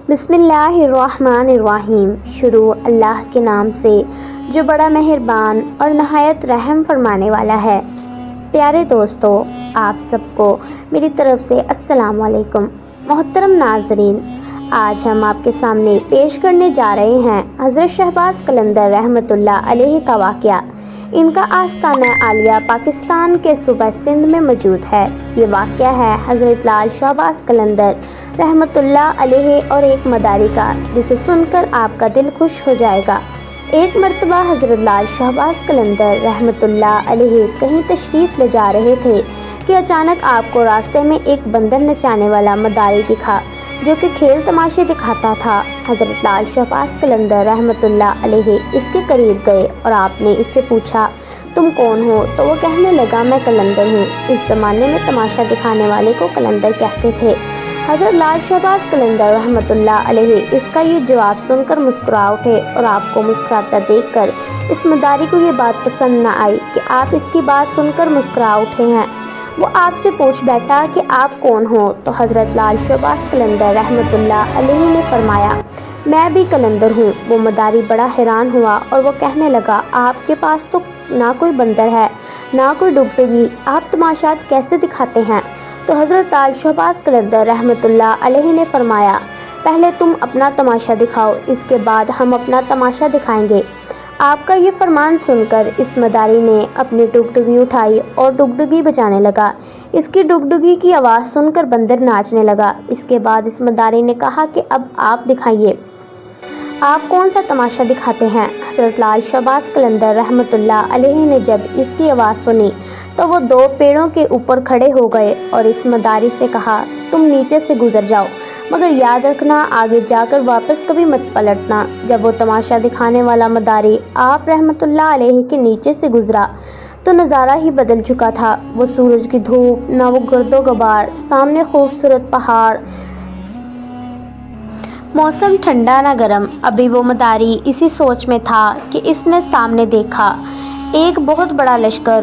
بسم اللہ الرحمن الرحیم۔ شروع اللہ کے نام سے جو بڑا مہربان اور نہایت رحم فرمانے والا ہے۔ پیارے دوستو، آپ سب کو میری طرف سے السلام علیکم۔ محترم ناظرین، آج ہم آپ کے سامنے پیش کرنے جا رہے ہیں حضرت شہباز قلندر رحمۃ اللہ علیہ کا واقعہ۔ ان کا آستانہ عالیہ پاکستان کے صوبہ سندھ میں موجود ہے۔ یہ واقعہ ہے حضرت لال شہباز قلندر رحمۃ اللہ علیہ اور ایک مداری کا، جسے سن کر آپ کا دل خوش ہو جائے گا۔ ایک مرتبہ حضرت لال شہباز قلندر رحمۃ اللہ علیہ کہیں تشریف لے جا رہے تھے کہ اچانک آپ کو راستے میں ایک بندر نچانے والا مداری دکھا، جو کہ کھیل تماشے دکھاتا تھا۔ حضرت لال شہباز قلندر رحمۃ اللہ علیہ اس کے قریب گئے اور آپ نے اس سے پوچھا، تم کون ہو؟ تو وہ کہنے لگا، میں قلندر ہوں۔ اس زمانے میں تماشا دکھانے والے کو قلندر کہتے تھے۔ حضرت لال شہباز قلندر رحمۃ اللہ علیہ اس کا یہ جواب سن کر مسکرا اٹھے، اور آپ کو مسکراتا دیکھ کر اس مداری کو یہ بات پسند نہ آئی کہ آپ اس کی بات سن کر مسکرا اٹھے ہیں۔ وہ آپ سے پوچھ بیٹھا کہ آپ کون ہو؟ تو حضرت لال شہباز قلندر رحمۃ اللہ علیہ نے فرمایا، میں بھی قلندر ہوں۔ وہ مداری بڑا حیران ہوا اور وہ کہنے لگا، آپ کے پاس تو نہ کوئی بندر ہے نہ کوئی ڈگڈگی، آپ تماشات کیسے دکھاتے ہیں؟ تو حضرت لال شہباز قلندر رحمۃ اللہ علیہ نے فرمایا، پہلے تم اپنا تماشا دکھاؤ، اس کے بعد ہم اپنا تماشا دکھائیں گے۔ آپ کا یہ فرمان سن کر اس مداری نے اپنی ڈگڈگی اٹھائی اور ڈگڈگی بجانے لگا۔ اس کی ڈگڈگی کی آواز سن کر بندر ناچنے لگا۔ اس کے بعد اس مداری نے کہا کہ اب آپ دکھائیے، آپ کون سا تماشا دکھاتے ہیں؟ حضرت لال شہباز قلندر رحمۃ اللہ علیہ نے جب اس کی آواز سنی تو وہ دو پیڑوں کے اوپر کھڑے ہو گئے اور اس مداری سے کہا، تم نیچے سے گزر جاؤ، مگر یاد رکھنا آگے جا کر واپس کبھی مت پلٹنا۔ جب وہ تماشا دکھانے والا مداری آپ رحمۃ اللہ علیہ کے نیچے سے گزرا تو نظارہ ہی بدل چکا تھا۔ وہ سورج کی دھوپ، نہ وہ گرد و غبار، سامنے خوبصورت پہاڑ، موسم ٹھنڈا نہ گرم۔ ابھی وہ مداری اسی سوچ میں تھا کہ اس نے سامنے دیکھا ایک بہت بڑا لشکر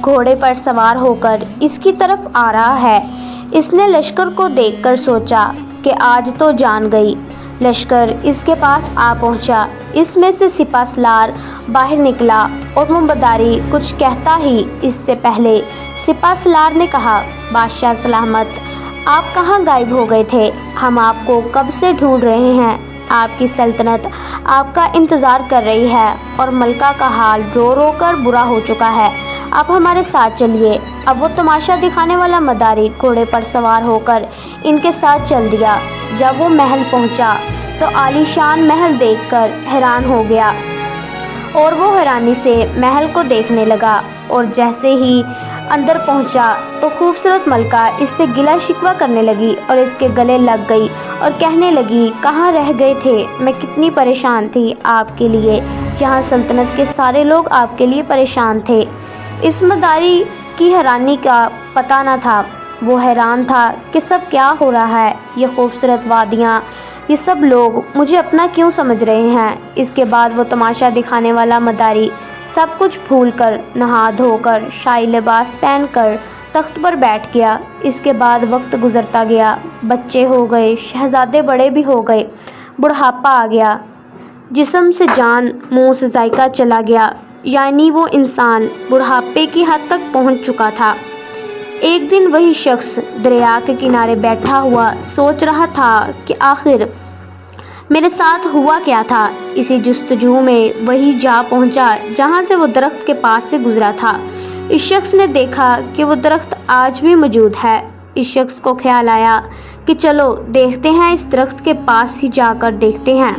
گھوڑے پر سوار ہو کر اس کی طرف آ رہا ہے۔ اس نے لشکر کو دیکھ کر سوچا کہ آج تو جان گئی۔ لشکر اس کے پاس آ پہنچا، اس میں سے سپہ سالار باہر نکلا اور وہ مداری کچھ کہتا ہی اس سے پہلے سپہ سالار نے کہا، بادشاہ سلامت، آپ کہاں غائب ہو گئے تھے؟ ہم آپ کو کب سے ڈھونڈ رہے ہیں۔ آپ کی سلطنت آپ کا انتظار کر رہی ہے اور ملکہ کا حال رو رو کر برا ہو چکا ہے۔ آپ ہمارے ساتھ چلیے۔ اب وہ تماشا دکھانے والا مداری گھوڑے پر سوار ہو کر ان کے ساتھ چل دیا۔ جب وہ محل پہنچا تو عالی شان محل دیکھ کر حیران ہو گیا اور وہ حیرانی سے محل کو دیکھنے لگا، اور جیسے ہی اندر پہنچا تو خوبصورت ملکہ اس سے گلہ شکوہ کرنے لگی اور اس کے گلے لگ گئی اور کہنے لگی، کہاں رہ گئے تھے؟ میں کتنی پریشان تھی آپ کے لیے، یہاں سلطنت کے سارے لوگ آپ کے لیے پریشان تھے۔ اس مداری کی حیرانی کا پتہ نہ تھا۔ وہ حیران تھا کہ سب کیا ہو رہا ہے، یہ خوبصورت وادیاں، یہ سب لوگ مجھے اپنا کیوں سمجھ رہے ہیں؟ اس کے بعد وہ تماشا دکھانے والا مداری سب کچھ بھول کر نہا دھو کر شاہی لباس پہن کر تخت پر بیٹھ گیا۔ اس کے بعد وقت گزرتا گیا، بچے ہو گئے، شہزادے بڑے بھی ہو گئے، بڑھاپا آ گیا، جسم سے جان منہ سے ذائقہ چلا گیا، یعنی وہ انسان بڑھاپے کی حد تک پہنچ چکا تھا۔ ایک دن وہی شخص دریا کے کنارے بیٹھا ہوا سوچ رہا تھا کہ آخر میرے ساتھ ہوا کیا تھا۔ اسی جستجو میں وہی جا پہنچا جہاں سے وہ درخت کے پاس سے گزرا تھا۔ اس شخص نے دیکھا کہ وہ درخت آج بھی موجود ہے۔ اس شخص کو خیال آیا کہ چلو دیکھتے ہیں، اس درخت کے پاس ہی جا کر دیکھتے ہیں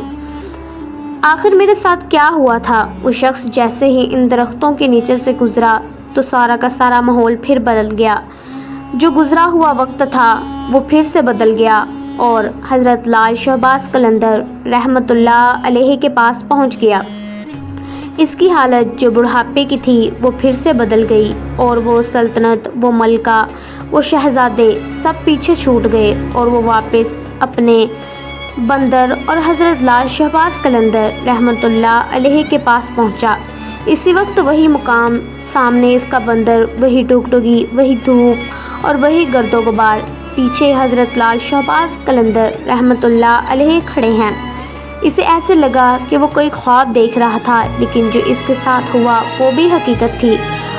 آخر میرے ساتھ کیا ہوا تھا۔ وہ شخص جیسے ہی ان درختوں کے نیچے سے گزرا تو سارا کا سارا ماحول پھر بدل گیا۔ جو گزرا ہوا وقت تھا وہ پھر سے بدل گیا اور حضرت لال شہباز قلندر رحمۃ اللہ علیہ کے پاس پہنچ گیا۔ اس کی حالت جو بڑھاپے کی تھی وہ پھر سے بدل گئی، اور وہ سلطنت، وہ ملکہ، وہ شہزادے سب پیچھے چھوٹ گئے، اور وہ واپس اپنے بندر اور حضرت لال شہباز قلندر رحمۃ اللہ علیہ کے پاس پہنچا۔ اسی وقت وہی مقام، سامنے اس کا بندر، وہی ڈگڈگی، وہی دھوپ اور وہی گرد و غبار۔ پیچھے حضرت لال شہباز قلندر رحمۃ اللہ علیہ کھڑے ہیں۔ اسے ایسے لگا کہ وہ کوئی خواب دیکھ رہا تھا، لیکن جو اس کے ساتھ ہوا وہ بھی حقیقت تھی۔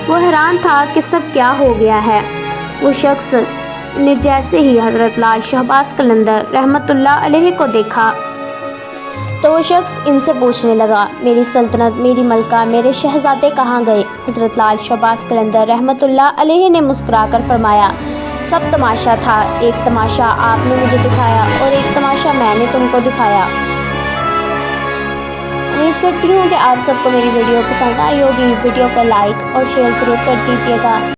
وہ حیران تھا کہ سب کیا ہو گیا ہے۔ وہ شخص نے جیسے ہی حضرت لال شہباز قلندر رحمۃ اللہ علیہ کو دیکھا تو وہ شخص ان سے پوچھنے لگا، میری سلطنت، میری ملکہ، میرے شہزادے کہاں گئے؟ حضرت لال شہباز قلندر رحمۃ اللہ علیہ نے مسکرا کر فرمایا، سب تماشا تھا، ایک تماشا آپ نے مجھے دکھایا اور ایک تماشا میں نے تم کو دکھایا۔ امید کرتی ہوں کہ آپ سب کو میری ویڈیو پسند آئی ہوگی۔ ویڈیو کو لائک اور شیئر ضرور کر دیجیے گا۔